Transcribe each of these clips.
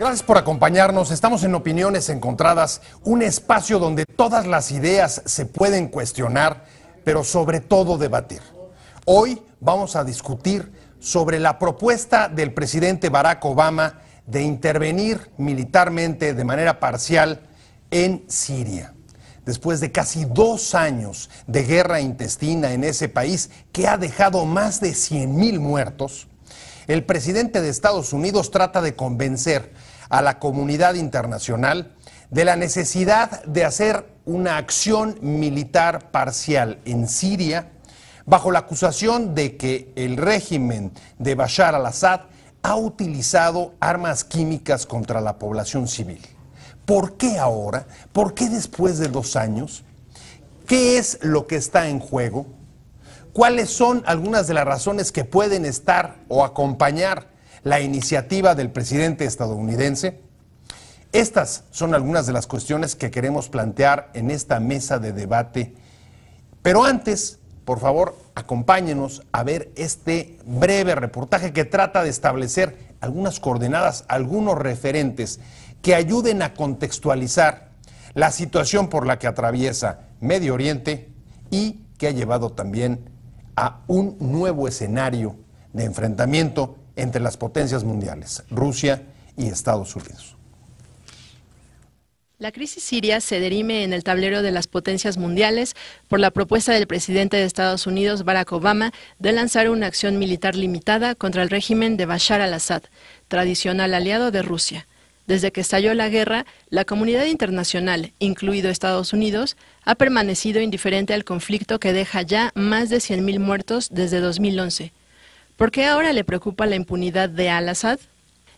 Gracias por acompañarnos. Estamos en Opiniones Encontradas, un espacio donde todas las ideas se pueden cuestionar, pero sobre todo debatir. Hoy vamos a discutir sobre la propuesta del presidente Barack Obama de intervenir militarmente de manera parcial en Siria. Después de casi 2 años de guerra intestina en ese país que ha dejado más de 100,000 muertos, el presidente de Estados Unidos trata de convencer a la comunidad internacional de la necesidad de hacer una acción militar parcial en Siria bajo la acusación de que el régimen de Bashar al-Assad ha utilizado armas químicas contra la población civil. ¿Por qué ahora? ¿Por qué después de 2 años? ¿Qué es lo que está en juego? ¿Cuáles son algunas de las razones que pueden estar o acompañar la iniciativa del presidente estadounidense? Estas son algunas de las cuestiones que queremos plantear en esta mesa de debate. Pero antes, por favor, acompáñenos a ver este breve reportaje que trata de establecer algunas coordenadas, algunos referentes que ayuden a contextualizar la situación por la que atraviesa Medio Oriente y que ha llevado también a un nuevo escenario de enfrentamiento entre las potencias mundiales, Rusia y Estados Unidos. La crisis siria se dirime en el tablero de las potencias mundiales por la propuesta del presidente de Estados Unidos, Barack Obama, de lanzar una acción militar limitada contra el régimen de Bashar al-Assad, tradicional aliado de Rusia. Desde que estalló la guerra, la comunidad internacional, incluido Estados Unidos, ha permanecido indiferente al conflicto que deja ya más de 100,000 muertos desde 2011. ¿Por qué ahora le preocupa la impunidad de al-Assad?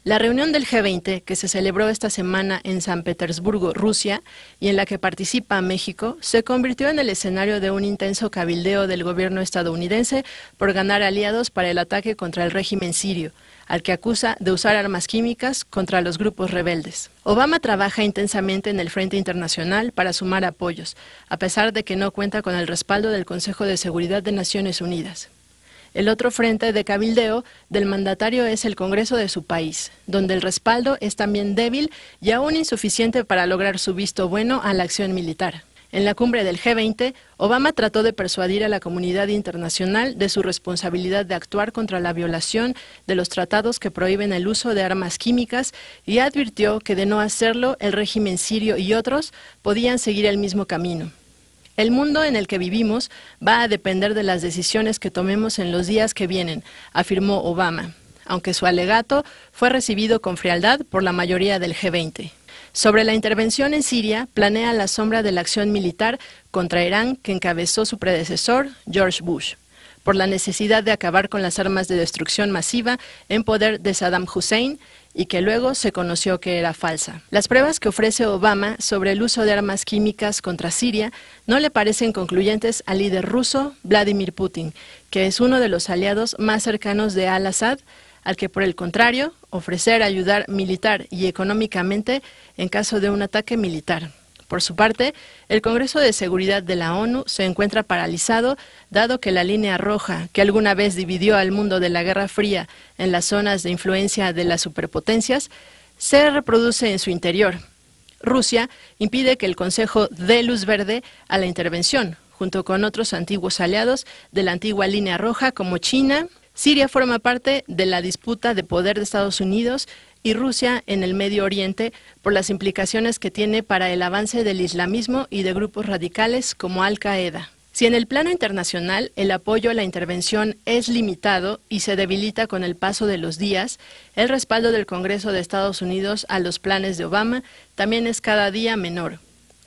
La reunión del G20, que se celebró esta semana en San Petersburgo, Rusia, y en la que participa México, se convirtió en el escenario de un intenso cabildeo del gobierno estadounidense por ganar aliados para el ataque contra el régimen sirio, al que acusa de usar armas químicas contra los grupos rebeldes. Obama trabaja intensamente en el frente internacional para sumar apoyos, a pesar de que no cuenta con el respaldo del Consejo de Seguridad de Naciones Unidas. El otro frente de cabildeo del mandatario es el Congreso de su país, donde el respaldo es también débil y aún insuficiente para lograr su visto bueno a la acción militar. En la cumbre del G20, Obama trató de persuadir a la comunidad internacional de su responsabilidad de actuar contra la violación de los tratados que prohíben el uso de armas químicas y advirtió que de no hacerlo, el régimen sirio y otros podían seguir el mismo camino. El mundo en el que vivimos va a depender de las decisiones que tomemos en los días que vienen, afirmó Obama, aunque su alegato fue recibido con frialdad por la mayoría del G20. Sobre la intervención en Siria, planea la sombra de la acción militar contra Irán que encabezó su predecesor, George Bush, por la necesidad de acabar con las armas de destrucción masiva en poder de Saddam Hussein y que luego se conoció que era falsa. Las pruebas que ofrece Obama sobre el uso de armas químicas contra Siria no le parecen concluyentes al líder ruso, Vladimir Putin, que es uno de los aliados más cercanos de al-Assad, al que por el contrario, ofrecer ayudar militar y económicamente en caso de un ataque militar. Por su parte, el Congreso de Seguridad de la ONU se encuentra paralizado, dado que la línea roja, que alguna vez dividió al mundo de la Guerra Fría en las zonas de influencia de las superpotencias, se reproduce en su interior. Rusia impide que el Consejo dé luz verde a la intervención, junto con otros antiguos aliados de la antigua línea roja como China. Siria forma parte de la disputa de poder de Estados Unidos y Rusia en el Medio Oriente por las implicaciones que tiene para el avance del islamismo y de grupos radicales como Al-Qaeda. Si en el plano internacional el apoyo a la intervención es limitado y se debilita con el paso de los días, el respaldo del Congreso de Estados Unidos a los planes de Obama también es cada día menor.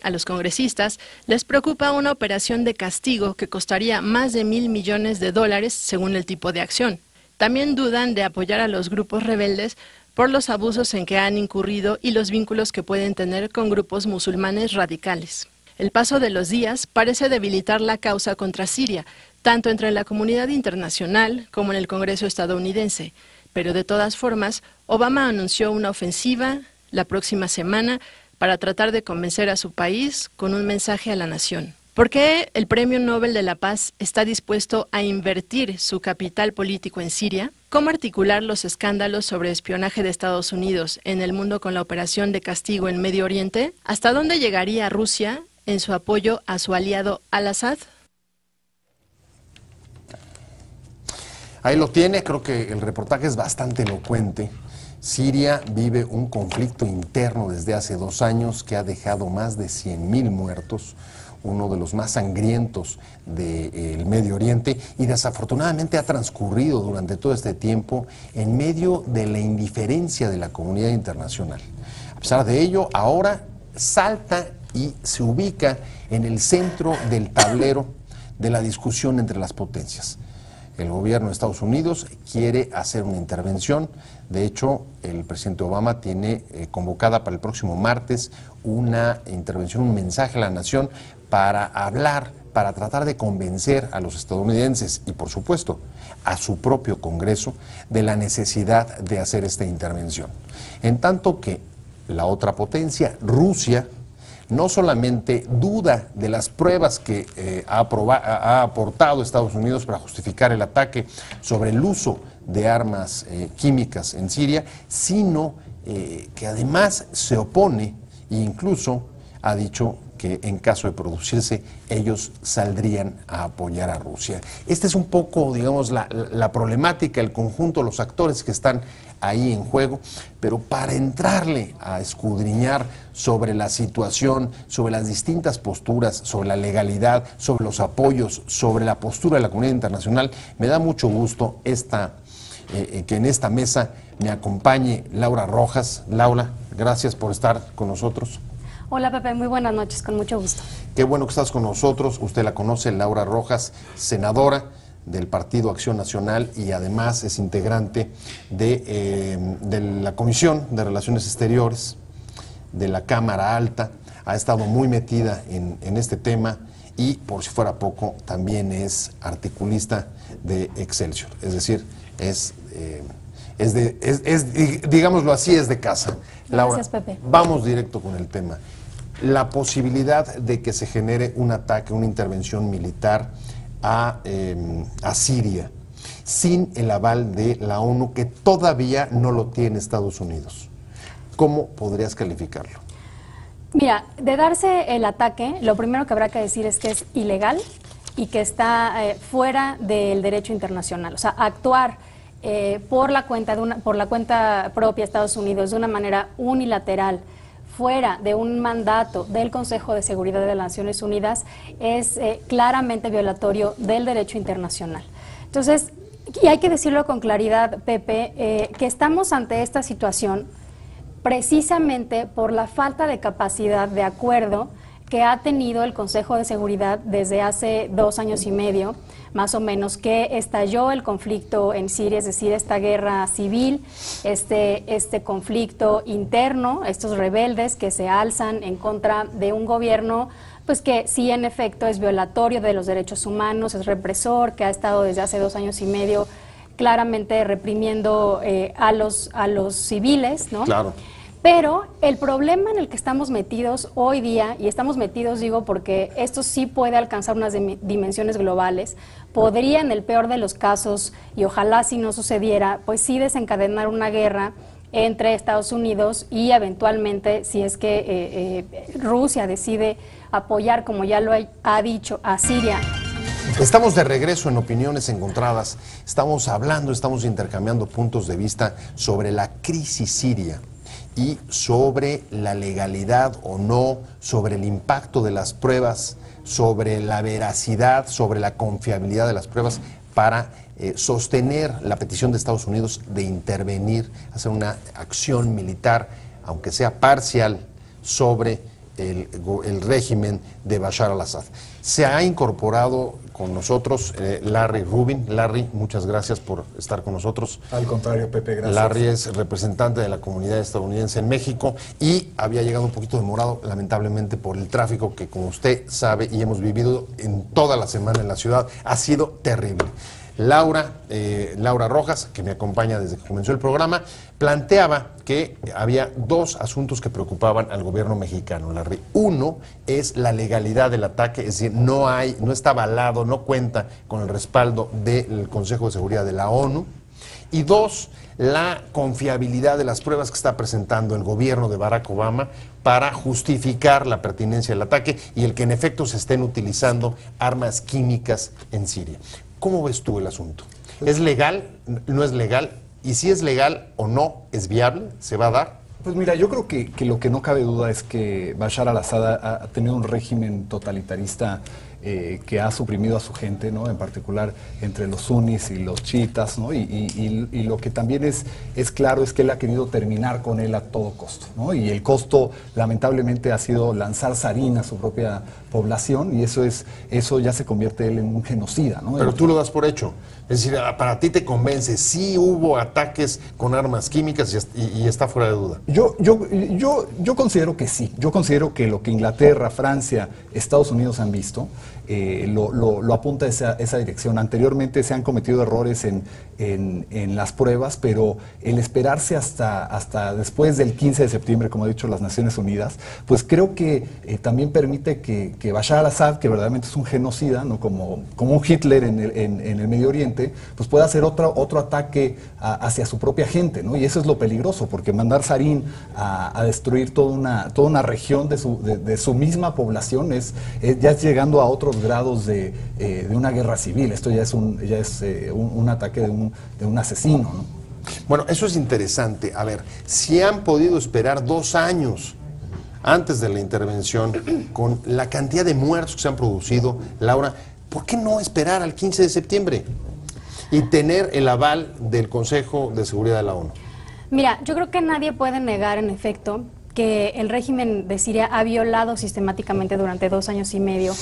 A los congresistas les preocupa una operación de castigo que costaría más de $1,000 millones según el tipo de acción. También dudan de apoyar a los grupos rebeldes por los abusos en que han incurrido y los vínculos que pueden tener con grupos musulmanes radicales. El paso de los días parece debilitar la causa contra Siria, tanto entre la comunidad internacional como en el Congreso estadounidense, pero de todas formas, Obama anunció una ofensiva la próxima semana para tratar de convencer a su país con un mensaje a la nación. ¿Por qué el Premio Nobel de la Paz está dispuesto a invertir su capital político en Siria? ¿Cómo articular los escándalos sobre espionaje de Estados Unidos en el mundo con la operación de castigo en Medio Oriente? ¿Hasta dónde llegaría Rusia en su apoyo a su aliado al-Assad? Ahí lo tiene, creo que el reportaje es bastante elocuente. Siria vive un conflicto interno desde hace 2 años que ha dejado más de 100.000 muertos, uno de los más sangrientos del Medio Oriente, y desafortunadamente ha transcurrido durante todo este tiempo en medio de la indiferencia de la comunidad internacional. A pesar de ello, ahora salta y se ubica en el centro del tablero de la discusión entre las potencias. El gobierno de Estados Unidos quiere hacer una intervención. De hecho, el presidente Obama tiene convocada para el próximo martes una intervención, un mensaje a la nación para hablar, para tratar de convencer a los estadounidenses y, por supuesto, a su propio Congreso de la necesidad de hacer esta intervención. En tanto que la otra potencia, Rusia, no solamente duda de las pruebas que ha aportado Estados Unidos para justificar el ataque sobre el uso de armas químicas en Siria, sino que además se opone e incluso ha dicho que en caso de producirse ellos saldrían a apoyar a Rusia. Esta es un poco, digamos, la problemática, el conjunto, los actores que están ahí en juego, pero para entrarle a escudriñar sobre la situación, sobre las distintas posturas, sobre la legalidad, sobre los apoyos, sobre la postura de la comunidad internacional, me da mucho gusto que en esta mesa me acompañe Laura Rojas. Laura, gracias por estar con nosotros. Hola Pepe, muy buenas noches, con mucho gusto. Qué bueno que estás con nosotros. Usted la conoce, Laura Rojas, senadora del Partido Acción Nacional y además es integrante de la Comisión de Relaciones Exteriores de la Cámara Alta. Ha estado muy metida en este tema y, por si fuera poco, también es articulista de Excelsior. Es decir, digámoslo así, es de casa. Laura, gracias, Pepe. Vamos directo con el tema. La posibilidad de que se genere un ataque, una intervención militar a Siria, sin el aval de la ONU, que todavía no lo tiene Estados Unidos. ¿Cómo podrías calificarlo? Mira, de darse el ataque, lo primero que habrá que decir es que es ilegal y que está fuera del derecho internacional. O sea, actuar por la cuenta propia de Estados Unidos de una manera unilateral, fuera de un mandato del Consejo de Seguridad de las Naciones Unidas, es claramente violatorio del derecho internacional. Entonces, y hay que decirlo con claridad, Pepe, que estamos ante esta situación precisamente por la falta de capacidad de acuerdo que ha tenido el Consejo de Seguridad desde hace 2 años y medio, más o menos, que estalló el conflicto en Siria, es decir, esta guerra civil, este conflicto interno, estos rebeldes que se alzan en contra de un gobierno pues que sí, en efecto, es violatorio de los derechos humanos, es represor, que ha estado desde hace 2 años y medio claramente reprimiendo a los civiles, ¿no? Claro. Pero el problema en el que estamos metidos hoy día, y estamos metidos, digo, porque esto sí puede alcanzar unas dimensiones globales, podría en el peor de los casos, y ojalá si no sucediera, pues sí desencadenar una guerra entre Estados Unidos y eventualmente, si es que Rusia decide apoyar, como ya lo ha dicho, a Siria. Estamos de regreso en Opiniones Encontradas. Estamos hablando, estamos intercambiando puntos de vista sobre la crisis siria y sobre la legalidad o no, sobre el impacto de las pruebas, sobre la veracidad, sobre la confiabilidad de las pruebas para sostener la petición de Estados Unidos de intervenir, hacer una acción militar, aunque sea parcial, sobre el régimen de Bashar al-Assad. Se ha incorporado con nosotros Larry Rubin. Larry, muchas gracias por estar con nosotros. Al contrario, Pepe, gracias. Larry es representante de la comunidad estadounidense en México y había llegado un poquito demorado, lamentablemente, por el tráfico que, como usted sabe y hemos vivido en toda la semana en la ciudad, ha sido terrible. Laura Rojas, que me acompaña desde que comenzó el programa, planteaba que había dos asuntos que preocupaban al gobierno mexicano, Larry. Uno es la legalidad del ataque, es decir, no está avalado, no cuenta con el respaldo del Consejo de Seguridad de la ONU. Y dos, la confiabilidad de las pruebas que está presentando el gobierno de Barack Obama para justificar la pertinencia del ataque y el que en efecto se estén utilizando armas químicas en Siria. ¿Cómo ves tú el asunto? ¿Es legal? ¿No es legal? Y si es legal o no, ¿es viable? ¿Se va a dar? Pues mira, yo creo que lo que no cabe duda es que Bashar al-Assad ha tenido un régimen totalitarista que ha suprimido a su gente, ¿no? En particular entre los sunnis y los chiitas, ¿no? Y lo que también es claro es que él ha querido terminar con él a todo costo, ¿no? Y el costo, lamentablemente, ha sido lanzar sarín a su propia población, y eso ya se convierte él en un genocida, ¿no? Pero tú lo das por hecho. Es decir, para ti te convence, sí hubo ataques con armas químicas y está fuera de duda. Yo considero que sí. Yo considero que lo que Inglaterra, Francia, Estados Unidos han visto lo apunta a esa dirección. Anteriormente se han cometido errores en las pruebas, pero el esperarse hasta después del 15 de septiembre, como ha dicho las Naciones Unidas, pues creo que también permite que Bashar al-Assad, que verdaderamente es un genocida, ¿no? como un Hitler en el Medio Oriente, pues pueda hacer otro ataque hacia su propia gente, ¿no? Y eso es lo peligroso, porque mandar sarín a destruir toda una región de su misma población ya es llegando a otros grados de una guerra civil. Esto ya es un ataque de un asesino, ¿no? Bueno, eso es interesante. A ver, si han podido esperar 2 años antes de la intervención, con la cantidad de muertos que se han producido, Laura, ¿por qué no esperar al 15 de septiembre y tener el aval del Consejo de Seguridad de la ONU? Mira, yo creo que nadie puede negar, en efecto, que el régimen de Siria ha violado sistemáticamente durante 2 años y medio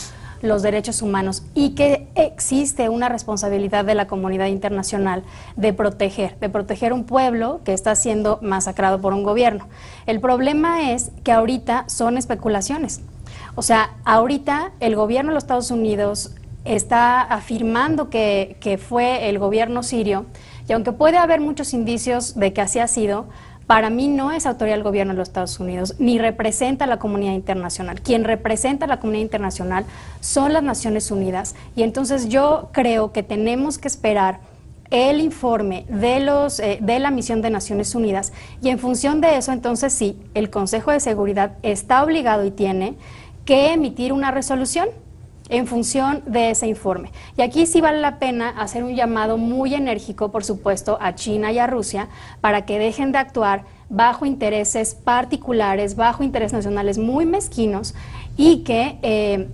los derechos humanos y que existe una responsabilidad de la comunidad internacional de proteger un pueblo que está siendo masacrado por un gobierno. El problema es que ahorita son especulaciones. O sea, ahorita el gobierno de los Estados Unidos está afirmando que fue el gobierno sirio, y aunque puede haber muchos indicios de que así ha sido, para mí no es autoridad del gobierno de los Estados Unidos, ni representa a la comunidad internacional. Quien representa a la comunidad internacional son las Naciones Unidas, y entonces yo creo que tenemos que esperar el informe de la misión de Naciones Unidas, y en función de eso, entonces sí, el Consejo de Seguridad está obligado y tiene que emitir una resolución en función de ese informe. Y aquí sí vale la pena hacer un llamado muy enérgico, por supuesto, a China y a Rusia para que dejen de actuar bajo intereses particulares, bajo intereses nacionales muy mezquinos, y que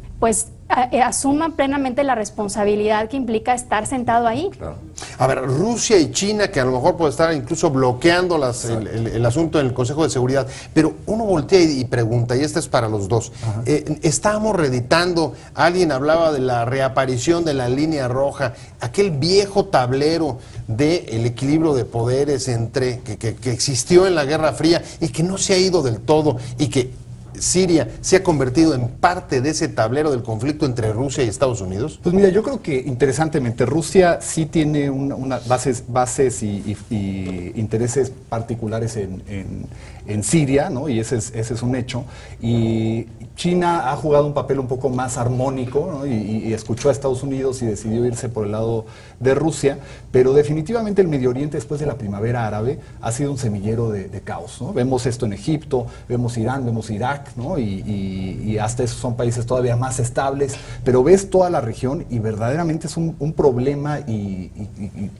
asuman plenamente la responsabilidad que implica estar sentado ahí. Claro. A ver, Rusia y China, que a lo mejor puede estar incluso bloqueando el asunto en el Consejo de Seguridad, pero uno voltea y pregunta, y esta es para los dos, ¿estamos reeditando? Alguien hablaba de la reaparición de la línea roja, aquel viejo tablero del equilibrio de poderes que existió en la Guerra Fría y que no se ha ido del todo, y que Siria se ha convertido en parte de ese tablero del conflicto entre Rusia y Estados Unidos? Pues mira, yo creo que interesantemente Rusia sí tiene bases y intereses particulares en Siria, ¿no? Y ese es un hecho. Y China ha jugado un papel un poco más armónico, ¿no? y escuchó a Estados Unidos y decidió irse por el lado de Rusia, pero definitivamente el Medio Oriente después de la primavera árabe ha sido un semillero de caos, ¿no? Vemos esto en Egipto, vemos Irán, vemos Irak, ¿no? Y hasta esos son países todavía más estables, pero ves toda la región y verdaderamente es un problema y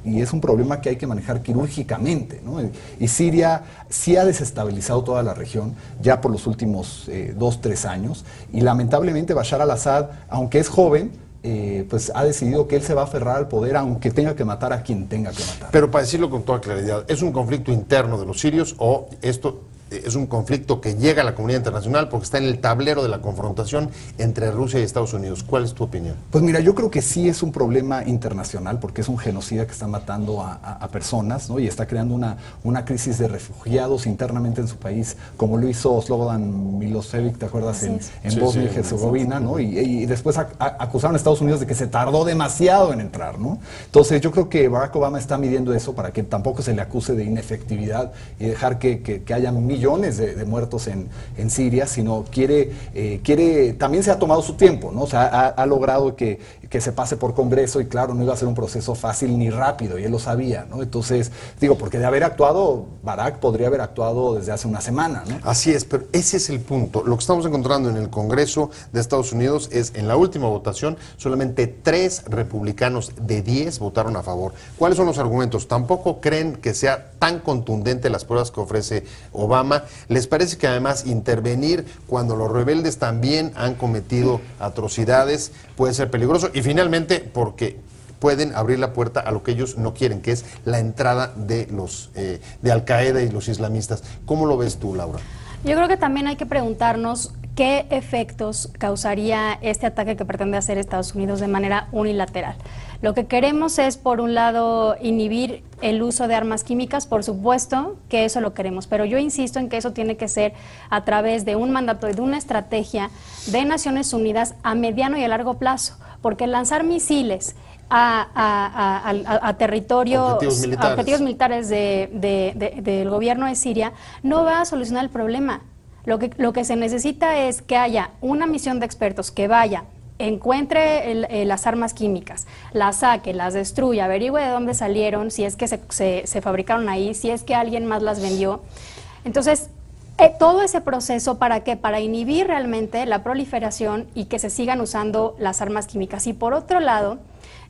es un problema que hay que manejar quirúrgicamente, ¿no? Y Siria sí ha desestabilizado toda la región ya por los últimos 2-3 años, y lamentablemente Bashar al-Assad, aunque es joven, pues ha decidido que él se va a aferrar al poder aunque tenga que matar a quien tenga que matar. Pero para decirlo con toda claridad, ¿es un conflicto interno de los sirios o esto es un conflicto que llega a la comunidad internacional porque está en el tablero de la confrontación entre Rusia y Estados Unidos. ¿Cuál es tu opinión? Pues mira, yo creo que sí es un problema internacional porque es un genocida que está matando a personas, ¿no? Y está creando una crisis de refugiados internamente en su país, como lo hizo Slobodan Milosevic, ¿te acuerdas? En Bosnia y Herzegovina, ¿no? Y después acusaron a Estados Unidos de que se tardó demasiado en entrar, ¿no? Entonces yo creo que Barack Obama está midiendo eso para que tampoco se le acuse de inefectividad y dejar que haya millones de muertos en Siria, sino quiere, también se ha tomado su tiempo, ¿no? O sea, ha logrado que se pase por Congreso y claro, no iba a ser un proceso fácil ni rápido, y él lo sabía, ¿no? Entonces, digo, porque de haber actuado, Barack podría haber actuado desde hace una semana, ¿no? Así es, pero ese es el punto. Lo que estamos encontrando en el Congreso de Estados Unidos es, en la última votación, solamente 3 republicanos de 10 votaron a favor. ¿Cuáles son los argumentos? Tampoco creen que sea tan contundente las pruebas que ofrece Obama. ¿Les parece que además intervenir cuando los rebeldes también han cometido atrocidades puede ser peligroso? Y finalmente, porque pueden abrir la puerta a lo que ellos no quieren, que es la entrada de los de Al Qaeda y los islamistas. ¿Cómo lo ves tú, Laura? Yo creo que también hay que preguntarnos qué efectos causaría este ataque que pretende hacer Estados Unidos de manera unilateral. Lo que queremos es, por un lado, inhibir el uso de armas químicas, por supuesto que eso lo queremos, pero yo insisto en que eso tiene que ser a través de un mandato y de una estrategia de Naciones Unidas a mediano y a largo plazo, porque lanzar misiles a territorios, objetivos militares del gobierno de Siria no va a solucionar el problema. Lo que se necesita es que haya una misión de expertos que vaya, encuentre las armas químicas, las saque, las destruya, averigüe de dónde salieron, si es que se fabricaron ahí, si es que alguien más las vendió. Entonces, todo ese proceso, ¿para qué? Para inhibir realmente la proliferación y que se sigan usando las armas químicas. Y por otro lado,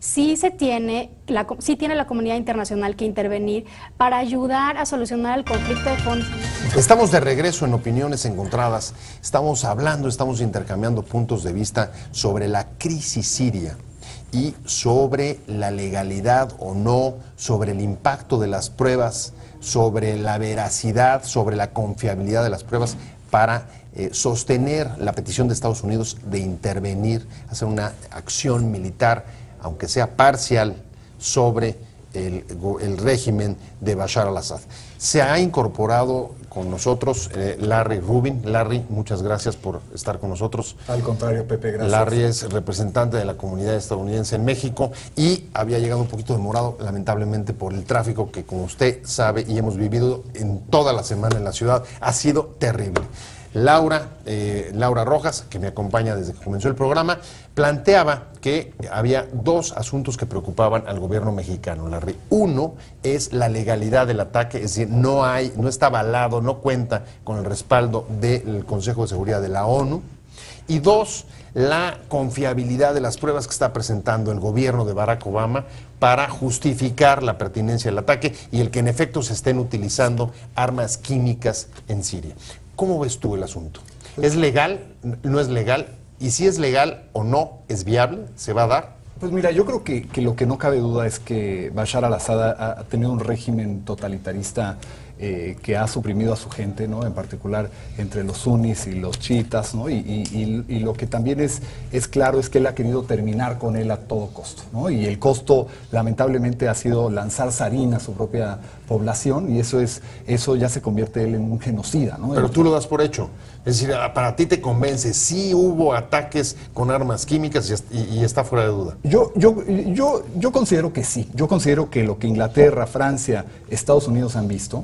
sí tiene la comunidad internacional que intervenir para ayudar a solucionar el conflicto de fondo. Estamos de regreso en Opiniones Encontradas. Estamos intercambiando puntos de vista sobre la crisis siria y sobre la legalidad o no, sobre el impacto de las pruebas, sobre la veracidad, sobre la confiabilidad de las pruebas para sostener la petición de Estados Unidos de intervenir, hacer una acción militar, aunque sea parcial, sobre el régimen de Bashar al-Assad. Se ha incorporado con nosotros Larry Rubin. Larry, muchas gracias por estar con nosotros. Al contrario, Pepe, gracias. Larry es representante de la comunidad estadounidense en México y había llegado un poquito demorado, lamentablemente, por el tráfico que, como usted sabe y hemos vivido en toda la semana en la ciudad, ha sido terrible. Laura Rojas, que me acompaña desde que comenzó el programa, planteaba que había 2 asuntos que preocupaban al gobierno mexicano, Larry. Uno es la legalidad del ataque, es decir, no está avalado, no cuenta con el respaldo del Consejo de Seguridad de la ONU. Y 2, la confiabilidad de las pruebas que está presentando el gobierno de Barack Obama para justificar la pertinencia del ataque y el que en efecto se estén utilizando armas químicas en Siria. ¿Cómo ves tú el asunto? ¿Es legal? ¿No es legal? Y si es legal o no, ¿es viable? ¿Se va a dar? Pues mira, yo creo que lo que no cabe duda es que Bashar al-Assad ha tenido un régimen totalitarista que ha suprimido a su gente, ¿no? En particular entre los sunnis y los chiitas, ¿no? Y lo que también es claro es que él ha querido terminar con él a todo costo, ¿no? Y el costo, lamentablemente, ha sido lanzar sarín a su propia población, y eso ya se convierte él en un genocida, ¿no? Pero tú lo das por hecho. Es decir, para ti te convence, sí hubo ataques con armas químicas y está fuera de duda. Yo considero que sí. Yo considero que lo que Inglaterra, Francia, Estados Unidos han visto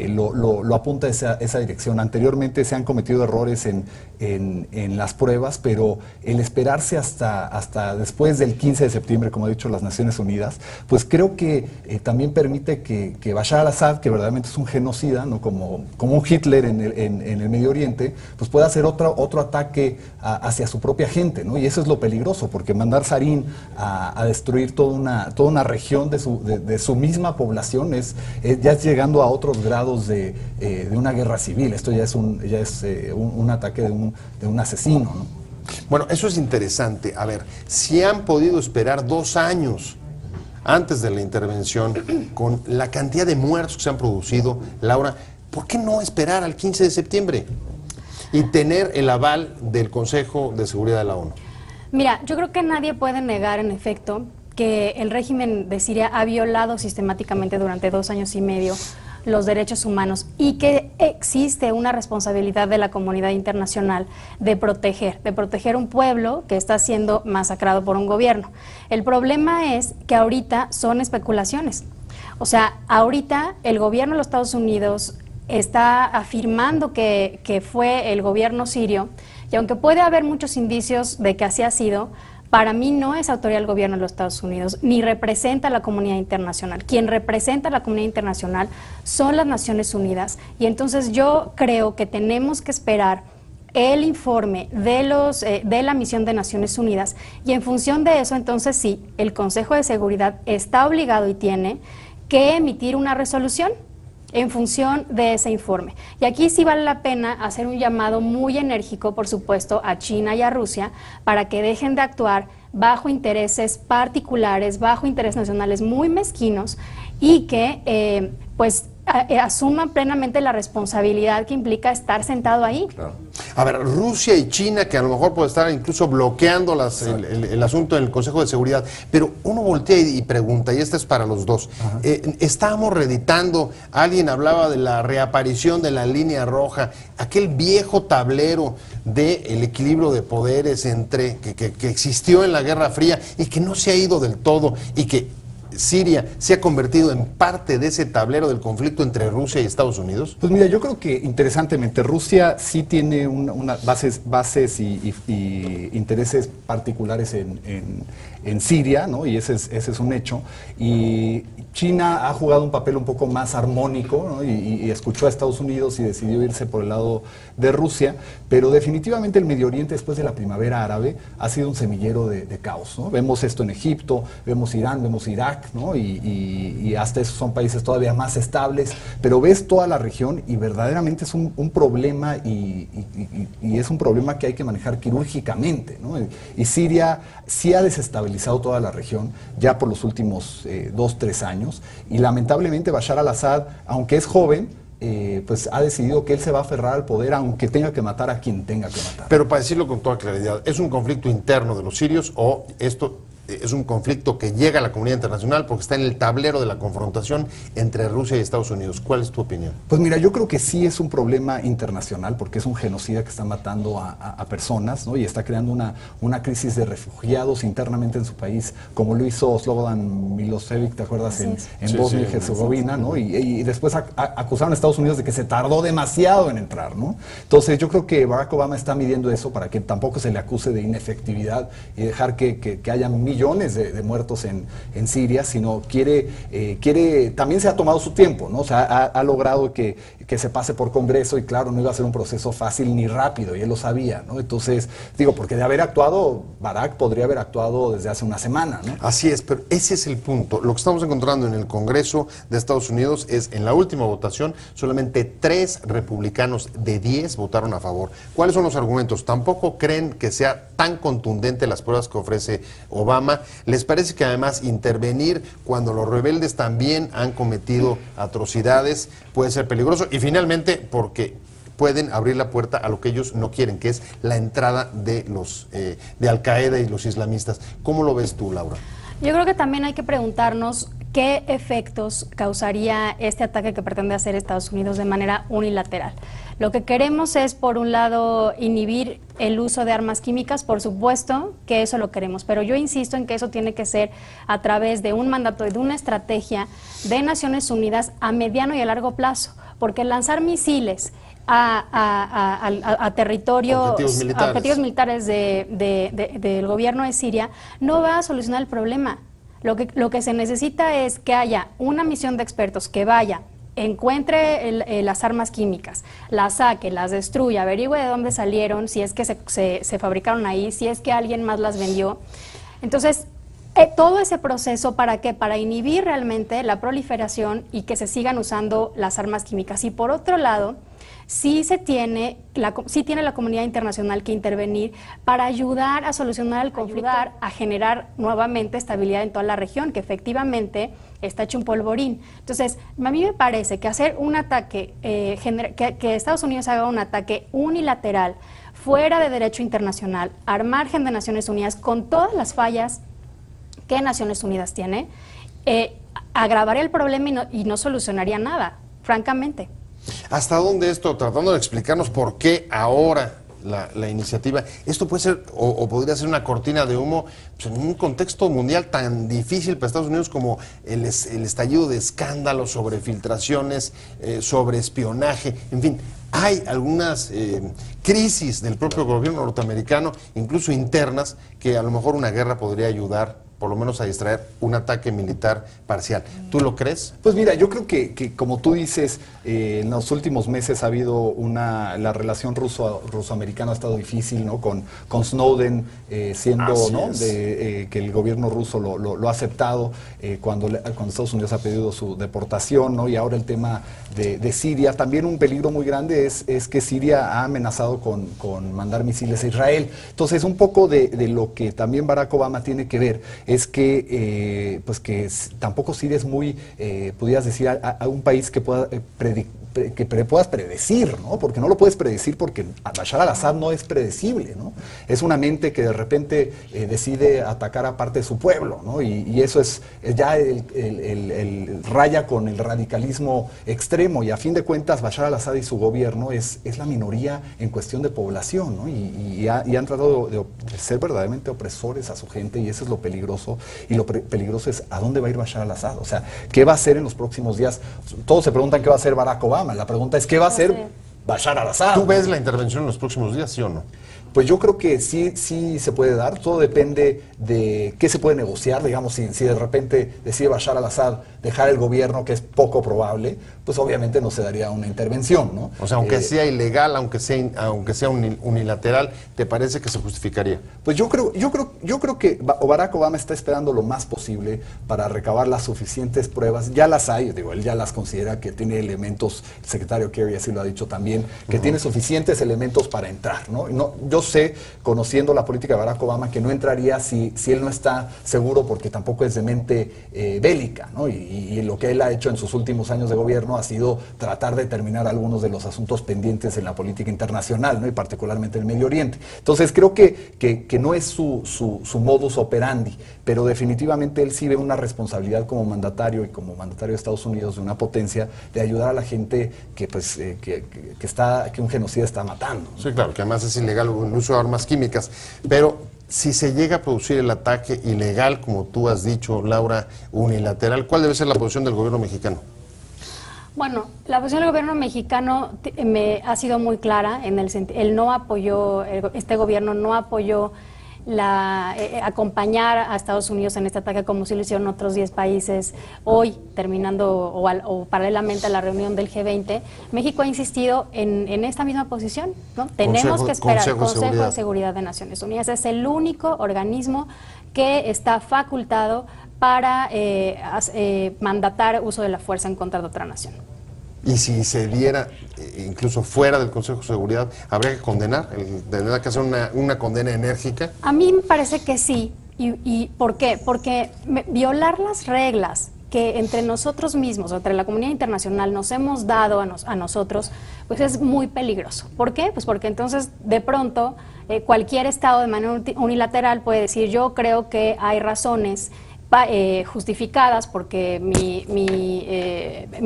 lo apunta a esa dirección. Anteriormente se han cometido errores en las pruebas, pero el esperarse hasta después del 15 de septiembre, como ha dicho las Naciones Unidas, pues creo que también permite que Bashar al-Assad, que verdaderamente es un genocida, ¿no? como un Hitler en el Medio Oriente, pues pueda hacer otro ataque hacia su propia gente, ¿no? Y eso es lo peligroso, porque mandar sarín a destruir toda una región de su misma población ya es llegando a otros grados de una guerra civil. Esto ya es un ataque de un asesino, ¿no? Bueno, eso es interesante. A ver, si han podido esperar 2 años antes de la intervención, con la cantidad de muertos que se han producido, Laura, ¿por qué no esperar al 15 de septiembre y tener el aval del Consejo de Seguridad de la ONU? Mira, yo creo que nadie puede negar, en efecto, que el régimen de Siria ha violado sistemáticamente durante 2 años y medio los derechos humanos y que existe una responsabilidad de la comunidad internacional de proteger un pueblo que está siendo masacrado por un gobierno. El problema es que ahorita son especulaciones. O sea, ahorita el gobierno de los Estados Unidos está afirmando que fue el gobierno sirio, y aunque puede haber muchos indicios de que así ha sido, para mí no es autoridad del gobierno de los Estados Unidos, ni representa a la comunidad internacional. Quien representa a la comunidad internacional son las Naciones Unidas. Y entonces yo creo que tenemos que esperar el informe de la misión de Naciones Unidas, y en función de eso, entonces sí, el Consejo de Seguridad está obligado y tiene que emitir una resolución en función de ese informe. Y aquí sí vale la pena hacer un llamado muy enérgico, por supuesto, a China y a Rusia para que dejen de actuar bajo intereses particulares, bajo intereses nacionales muy mezquinos, y que asuman plenamente la responsabilidad que implica estar sentado ahí. Claro. A ver, Rusia y China, que a lo mejor puede estar incluso bloqueando el asunto en el Consejo de Seguridad, pero uno voltea y pregunta, y esta es para los dos, estábamos reeditando, alguien hablaba de la reaparición de la línea roja, aquel viejo tablero del equilibrio de poderes que existió en la Guerra Fría y que no se ha ido del todo, y que Siria se ha convertido en parte de ese tablero del conflicto entre Rusia y Estados Unidos? Pues mira, yo creo que interesantemente Rusia sí tiene bases y intereses particulares en Siria, ¿no? Y ese es un hecho. Y China ha jugado un papel un poco más armónico, ¿no? y escuchó a Estados Unidos y decidió irse por el lado de Rusia, pero definitivamente el Medio Oriente después de la primavera árabe ha sido un semillero de caos, ¿no? Vemos esto en Egipto, vemos Irán, vemos Irak, ¿no? y hasta esos son países todavía más estables, pero ves toda la región y verdaderamente es un problema y es un problema que hay que manejar quirúrgicamente, ¿no? Y Siria sí ha desestabilizado toda la región ya por los últimos 2-3 años, y lamentablemente Bashar al-Assad, aunque es joven, pues ha decidido que él se va a aferrar al poder aunque tenga que matar a quien tenga que matar. Pero para decirlo con toda claridad, ¿es un conflicto interno de los sirios o esto es un conflicto que llega a la comunidad internacional porque está en el tablero de la confrontación entre Rusia y Estados Unidos? ¿Cuál es tu opinión? Pues mira, yo creo que sí es un problema internacional porque es un genocida que está matando a personas, ¿no? Y está creando una crisis de refugiados internamente en su país, como lo hizo Slobodan Milosevic, ¿te acuerdas? En Bosnia y Herzegovina, ¿no? Y después acusaron a Estados Unidos de que se tardó demasiado en entrar, ¿no? Entonces yo creo que Barack Obama está midiendo eso para que tampoco se le acuse de inefectividad y dejar que haya millones de muertos en Siria, sino quiere, también se ha tomado su tiempo, ¿no? O sea, ha logrado que se pase por Congreso, y claro, no iba a ser un proceso fácil ni rápido, y él lo sabía, ¿no? Entonces, digo, porque de haber actuado, Barack podría haber actuado desde hace una semana, ¿no? Así es, pero ese es el punto. Lo que estamos encontrando en el Congreso de Estados Unidos es, en la última votación, solamente 3 republicanos de 10 votaron a favor. ¿Cuáles son los argumentos? Tampoco creen que sea tan contundente las pruebas que ofrece Obama. ¿Les parece que además intervenir cuando los rebeldes también han cometido atrocidades puede ser peligroso? Y finalmente, porque pueden abrir la puerta a lo que ellos no quieren, que es la entrada de los de Al-Qaeda y los islamistas. ¿Cómo lo ves tú, Laura? Yo creo que también hay que preguntarnos qué efectos causaría este ataque que pretende hacer Estados Unidos de manera unilateral. Lo que queremos es, por un lado, inhibir el uso de armas químicas, por supuesto que eso lo queremos, pero yo insisto en que eso tiene que ser a través de un mandato y de una estrategia de Naciones Unidas a mediano y a largo plazo, porque lanzar misiles a territorios, objetivos militares del gobierno de Siria no va a solucionar el problema. Lo que se necesita es que haya una misión de expertos que vaya, encuentre las armas químicas, las saque, las destruya, averigüe de dónde salieron, si es que se fabricaron ahí, si es que alguien más las vendió. Entonces, todo ese proceso, ¿para qué? Para inhibir realmente la proliferación y que se sigan usando las armas químicas. Y por otro lado, sí tiene la comunidad internacional que intervenir para ayudar a solucionar el conflicto, a generar nuevamente estabilidad en toda la región, que efectivamente está hecho un polvorín. Entonces, a mí me parece que hacer un ataque, que Estados Unidos haga un ataque unilateral, fuera de derecho internacional, al margen de Naciones Unidas, con todas las fallas que Naciones Unidas tiene, agravaría el problema y no solucionaría nada, francamente. ¿Hasta dónde esto, tratando de explicarnos por qué ahora la iniciativa, esto puede ser o podría ser una cortina de humo pues, en un contexto mundial tan difícil para Estados Unidos como el estallido de escándalos sobre filtraciones, sobre espionaje, en fin? Hay algunas crisis del propio gobierno norteamericano, incluso internas, que a lo mejor una guerra podría ayudar por lo menos a distraer un ataque militar parcial. ¿Tú lo crees? Pues mira, yo creo que como tú dices, en los últimos meses ha habido la relación ruso-americana ha estado difícil, ¿no? Con Snowden siendo, ¿no? Que el gobierno ruso lo ha aceptado cuando Estados Unidos ha pedido su deportación, ¿no? Y ahora el tema de Siria. También un peligro muy grande es que Siria ha amenazado con mandar misiles a Israel. Entonces, un poco de lo que también Barack Obama tiene que ver es que, pues que tampoco Siria es muy, pudieras decir, a un país que pueda puedas predecir, ¿no? Porque no lo puedes predecir porque Bashar al-Assad no es predecible, ¿no? Es una mente que de repente decide atacar a parte de su pueblo, ¿no? Y eso es ya el raya con el radicalismo extremo, y a fin de cuentas Bashar al-Assad y su gobierno es la minoría en cuestión de población, ¿no? Y han tratado de ser verdaderamente opresores a su gente, y eso es lo peligroso, y lo peligroso es a dónde va a ir Bashar al-Assad, o sea, ¿qué va a hacer en los próximos días? Todos se preguntan qué va a hacer Barack Obama. La pregunta es, ¿qué va a hacer Bashar al-Assad? ¿Tú ves la intervención en los próximos días, sí o no? Pues yo creo que sí se puede dar, todo depende de qué se puede negociar, digamos, si de repente decide Bashar al-Assad dejar el gobierno, que es poco probable, pues obviamente no se daría una intervención, ¿no? O sea, aunque sea ilegal, aunque sea unilateral, ¿te parece que se justificaría? Pues yo creo que Barack Obama está esperando lo más posible para recabar las suficientes pruebas, ya las hay, digo, él ya las considera que tiene elementos, el secretario Kerry así lo ha dicho también, que tiene suficientes elementos para entrar, ¿no? Yo sé, conociendo la política de Barack Obama, que no entraría si él no está seguro, porque tampoco es de mente bélica, ¿no? Y lo que él ha hecho en sus últimos años de gobierno ha sido tratar de terminar algunos de los asuntos pendientes en la política internacional, ¿no? Y particularmente en el Medio Oriente. Entonces creo que no es su modus operandi, pero definitivamente él sí ve una responsabilidad como mandatario y como mandatario de Estados Unidos, de una potencia, de ayudar a la gente que un genocida está matando, ¿no? Sí, claro, que además es ilegal el uso de armas químicas, pero si se llega a producir el ataque ilegal, como tú has dicho, Laura, unilateral, ¿cuál debe ser la posición del gobierno mexicano? Bueno, la posición del gobierno mexicano ha sido muy clara, en el sentido, él no apoyó, este gobierno no apoyó acompañar a Estados Unidos en este ataque como si lo hicieron otros 10 países. Hoy, terminando o paralelamente a la reunión del G20, México ha insistido en esta misma posición, ¿no? Tenemos que esperar. Consejo de Seguridad de Naciones Unidas es el único organismo que está facultado para mandatar uso de la fuerza en contra de otra nación. Y si se diera, incluso fuera del Consejo de Seguridad, ¿habría que condenar? ¿Tendría que hacer una condena enérgica? A mí me parece que sí. ¿Y por qué? Porque violar las reglas que entre nosotros mismos, entre la comunidad internacional, nos hemos dado a nosotros, pues es muy peligroso. ¿Por qué? Pues porque entonces, de pronto, cualquier Estado de manera unilateral puede decir, yo creo que hay razones justificadas porque mi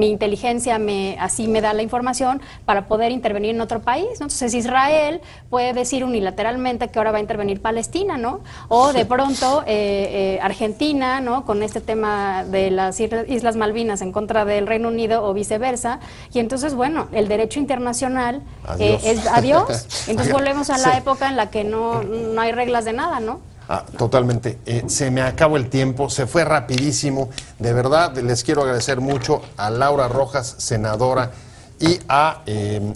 inteligencia así me da la información para poder intervenir en otro país, ¿no? Entonces Israel puede decir unilateralmente que ahora va a intervenir Palestina, ¿no? O de pronto Argentina, ¿no? Con este tema de las Islas Malvinas en contra del Reino Unido o viceversa, y entonces, bueno, el derecho internacional es adiós. Entonces volvemos a la época en la que no hay reglas de nada, ¿no? Totalmente. Se me acabó el tiempo, se fue rapidísimo. De verdad, les quiero agradecer mucho a Laura Rojas, senadora, y a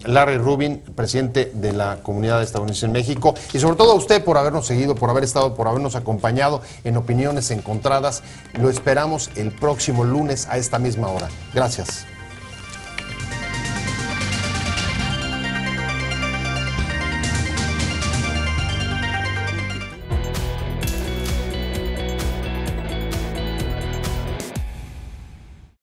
Larry Rubin, presidente de la comunidad estadounidense en México, y sobre todo a usted por habernos seguido, por habernos acompañado en Opiniones Encontradas. Lo esperamos el próximo lunes a esta misma hora. Gracias.